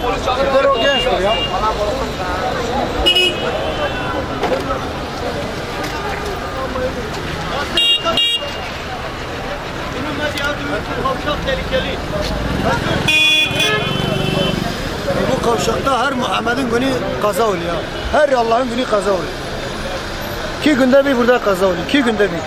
Polis çağırıyor. O gençtir ya. Bu kavşakta her Muhammed'in günü kaza oluyor. Her Allah'ın günü kaza oluyor. 2 günde bir burada kaza oluyor. 2 günde bir.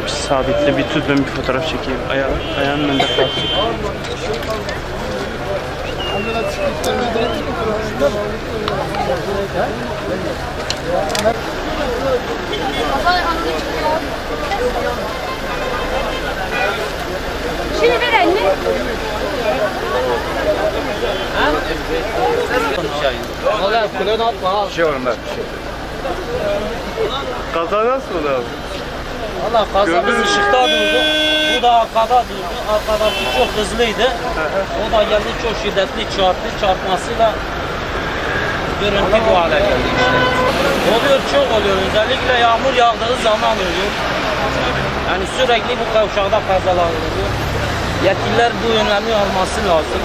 Şu sabitle bir tut, ben bir fotoğraf çekeyim. Ayağının önünde kalsın. Şimdi ver elini. Valla kulağını atma. Bir şey var ben. Kaza nasıl oldu abi? Valla kaza biz ışıkta durduk. Bu da arkada durdu. Arkadaki çok hızlıydı. O da geldi, çok şiddetli çarptı. Çarpmasıyla görüntü bu hale geldi işte. Oluyor, çok oluyor. Özellikle yağmur yağdığı zaman oluyor. Yani sürekli bu kavşakta kazalar oluyor. Yetkililer bu önlemi alması lazım.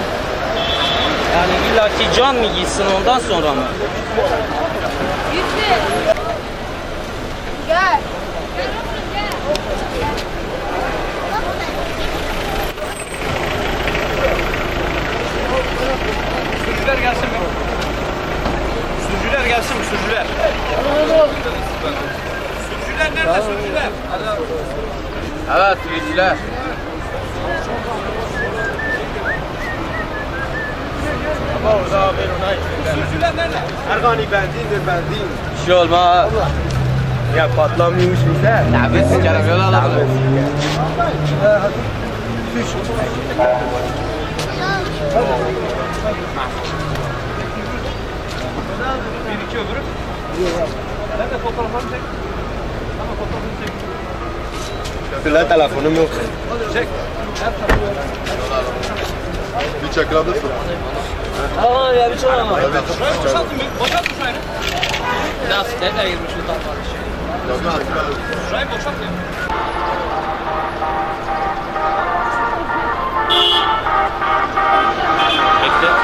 Yani illaki can mı gitsin ondan sonra mı? Gel. Sürücüler gelsin mi? Sürücüler gelsin mi? Sürücüler. Sürücüler nerede sürücüler? Evet sürücüler. Sürücüler nerede? Ergani benzindir benzin. Bir şey olmaz. Ya patlamıyormuş bize. Ya biz sikerim yol alalım. Bir iki öbürü. Nerede fotoğraflarını çek. Tamam fotoğrafını çek. Sıra telefonum yok. Çek. Bir çakılabilirsin. Aa ya bir şey var ama. Şurayı boşaltın bir. Boşaltın şurayı. Nasıl? Nereye girmiş bu taraflar? Şurayı boşaltın. Bekle.